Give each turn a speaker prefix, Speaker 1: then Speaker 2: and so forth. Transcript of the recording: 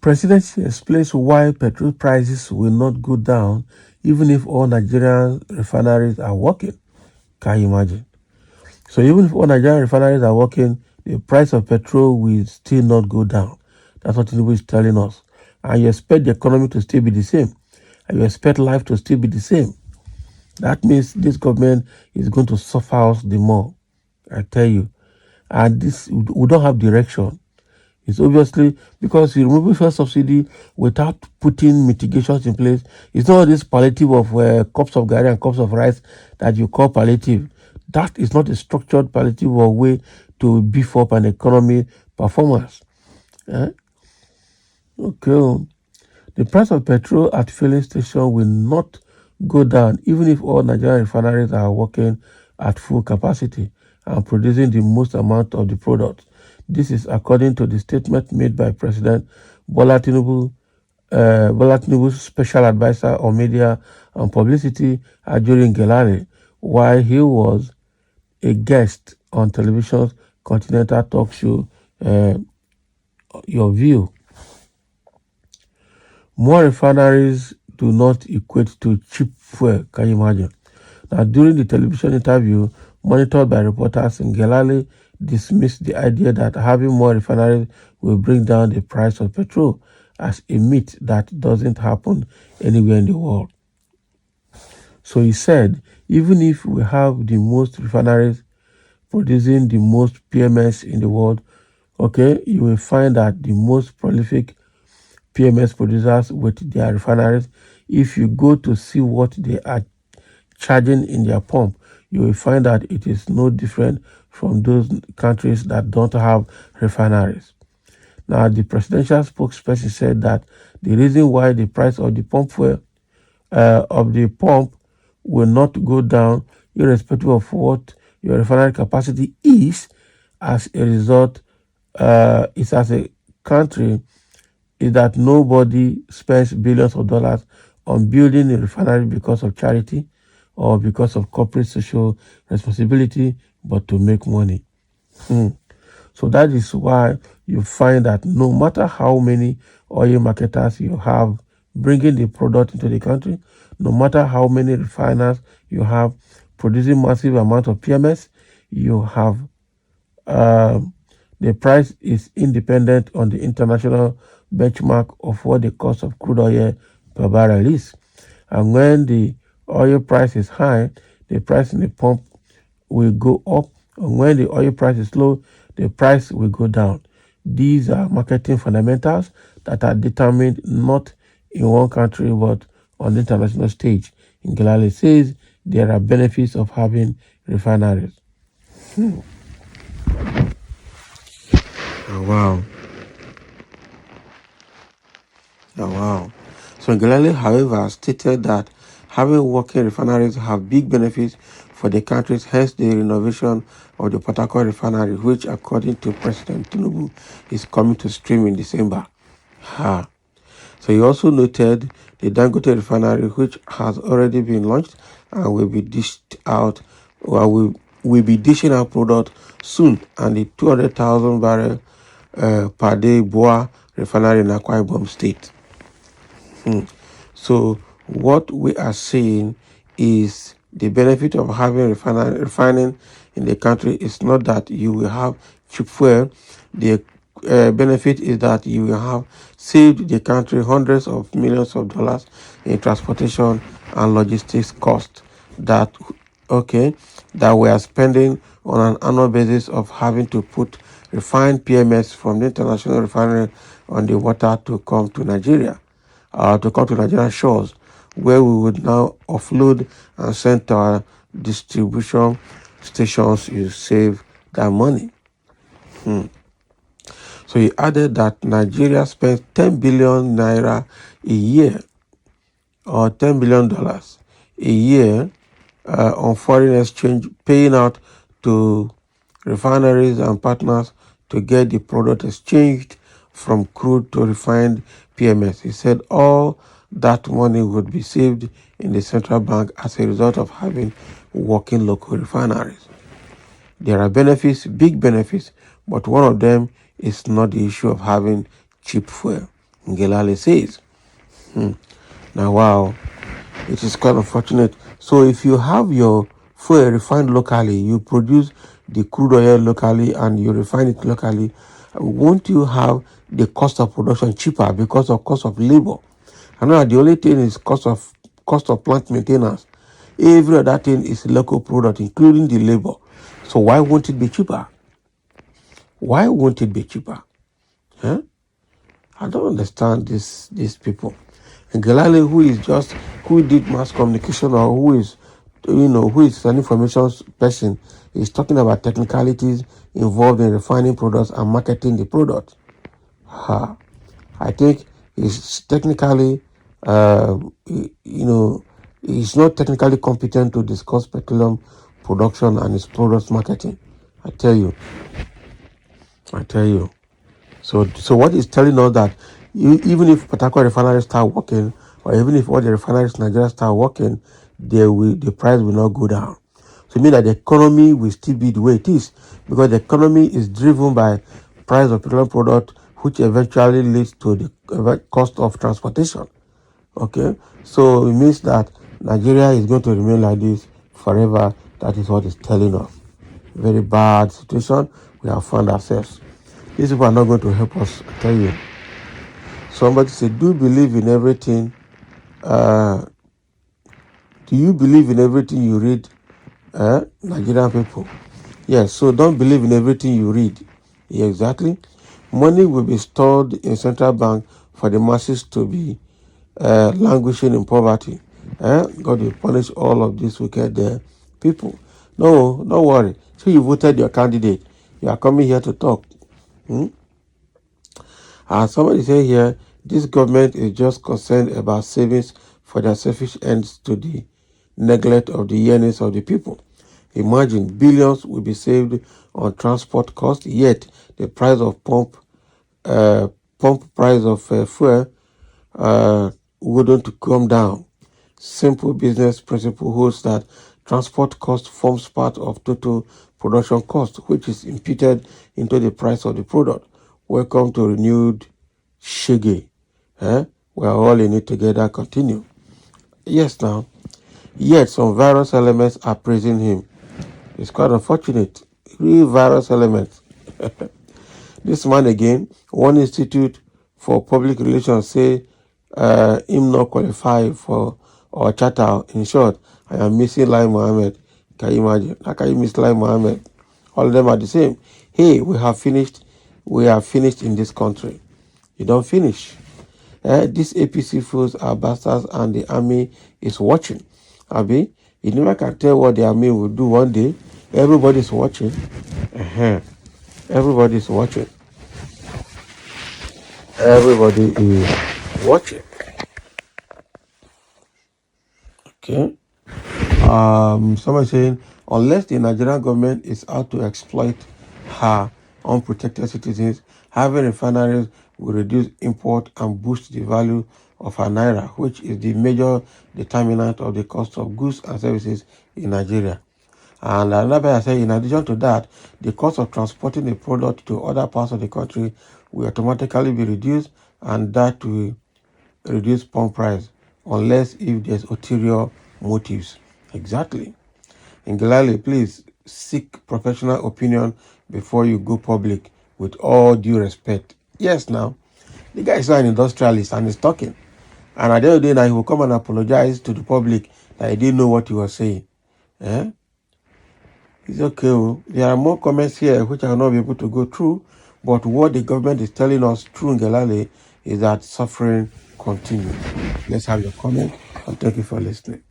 Speaker 1: Presidency explains why petrol prices will not go down even if all Nigerian refineries are working. Can you imagine? So even if all Nigerian refineries are working, the price of petrol will still not go down. That's what Tinubu is telling us. And you expect the economy to still be the same. And you expect life to still be the same. That means this government is going to suffer us the more. I tell you. And this, we don't have direction. It's obviously because you remove fuel subsidy without putting mitigations in place. It's not this palliative of cups of garri and cups of rice that you call palliative. That is not a structured palliative or way to beef up an economy performance. Eh? Okay. The price of petrol at filling station will not go down even if all Nigerian refineries are working at full capacity and producing the most amount of the product. This is according to the statement made by President Bola Tinubu's special advisor on media and publicity, Ajuri Ngelale, while he was a guest on television's continental talk show, Your View. More refineries do not equate to cheap fuel, can you imagine? Now, during the television interview monitored by reporters, Ngelale dismissed the idea that having more refineries will bring down the price of petrol as a myth that doesn't happen anywhere in the world. So he said, even if we have the most refineries producing the most PMS in the world, okay, you will find that the most prolific PMS producers with their refineries, if you go to see what they are charging in their pump, you will find that it is no different from those countries that don't have refineries. Now, the presidential spokesperson said that the reason why the price of the pump will not go down, irrespective of what your refinery capacity is, as a result, is as a country, is that nobody spends billions of dollars on building a refinery because of charity or because of corporate social responsibility, but to make money. So that is why you find that no matter how many oil marketers you have bringing the product into the country, no matter how many refiners you have producing massive amount of PMS, you have the price is independent on the international benchmark of what the cost of crude oil per barrel is. And when the oil price is high, the price in the pump will go up. And when the oil price is low, the price will go down. These are marketing fundamentals that are determined not in one country but on the international stage. Ngelale says there are benefits of having refineries. Oh, wow. Oh, wow. So Ngelale, however, stated that having working refineries have big benefits for the countries, hence the renovation of the Port Harcourt refinery, which, according to President Tinubu, is coming to stream in December. So he also noted the Dangote refinery, which has already been launched and will be dished out, or will be dishing out product soon, and the 200,000 barrel per day Boa refinery in Akwa Ibom State. So what we are saying is the benefit of having refining in the country is not that you will have cheap fuel. The benefit is that you will have saved the country hundreds of millions of dollars in transportation and logistics costs that we are spending on an annual basis of having to put refined PMS from the international refinery on the water to come to Nigeria, to come to Nigerian shores, where we would now offload and send to our distribution stations. You save that money. So he added that Nigeria spends 10 billion naira a year, or $10 billion a year on foreign exchange, paying out to refineries and partners to get the product exchanged from crude to refined PMS. He said all that money would be saved in the central bank as a result of having working local refineries. There are benefits, big benefits, but one of them is not the issue of having cheap fuel. Ngelale says. Now, wow, it is quite unfortunate. So if you have your fuel refined locally, you produce the crude oil locally and you refine it locally, won't you have the cost of production cheaper because of cost of labor? I know the only thing is cost of plant maintenance. Every other thing is local product, including the labor. So why won't it be cheaper? Why won't it be cheaper? Huh? I don't understand these people. And Galale, who did mass communication or who is an information person, is talking about technicalities involved in refining products and marketing the product. I think he's technically, he's not technically competent to discuss petroleum production and its products marketing. I tell you. So what is telling us that even if Port Harcourt refineries start working, or even if all the refineries in Nigeria start working, the price will not go down. So it means that the economy will still be the way it is, because the economy is driven by price of petroleum product, which eventually leads to the cost of transportation. Okay, so it means that Nigeria is going to remain like this forever. That is what it's telling us. Very bad situation we have found ourselves. These people are not going to help us, I tell you. Somebody said, do you believe in everything? Do you believe in everything you read? Nigerian people. Yes, so don't believe in everything you read. Yeah, exactly. Money will be stored in central bank for the masses to be languishing in poverty. God will punish all of these wicked people. No, don't worry. So you voted your candidate. You are coming here to talk. And somebody say here, this government is just concerned about savings for their selfish ends to the neglect of the yearnings of the people. Imagine billions will be saved on transport costs, yet the price of pump price of fuel wouldn't come down. Simple business principle holds that transport cost forms part of total production cost, which is imputed into the price of the product. Welcome to renewed Shege. We are all in it together. Continue. Yes, now. Yet some virus elements are praising him. It's quite unfortunate. Real virus elements. This man again, one institute for public relations say him not qualify for our charter. In short, I am missing Lai Mohammed. Can you imagine? How can you miss Lai Mohammed? All of them are the same. Hey, we have finished in this country. You don't finish. These APC fools are bastards and the army is watching. Abi, you never can tell what the army will do one day. Everybody's watching. Everybody's watching. Everybody is watching. Okay. Somebody saying, unless the Nigerian government is out to exploit her unprotected citizens, having refineries will reduce import and boost the value of our naira, which is the major determinant of the cost of goods and services in Nigeria. And another I say, in addition to that, the cost of transporting a product to other parts of the country will automatically be reduced, and that will reduce pump price, unless if there's ulterior motives. Exactly. And Galali, please seek professional opinion before you go public, with all due respect. Yes, now, the guy is not an industrialist and he's talking. And at the end of the day, now he will come and apologize to the public that he didn't know what he was saying. It's okay. There are more comments here which I will not be able to go through. But what the government is telling us through Ngelale is that suffering continues. Let's have your comment, and thank you for listening.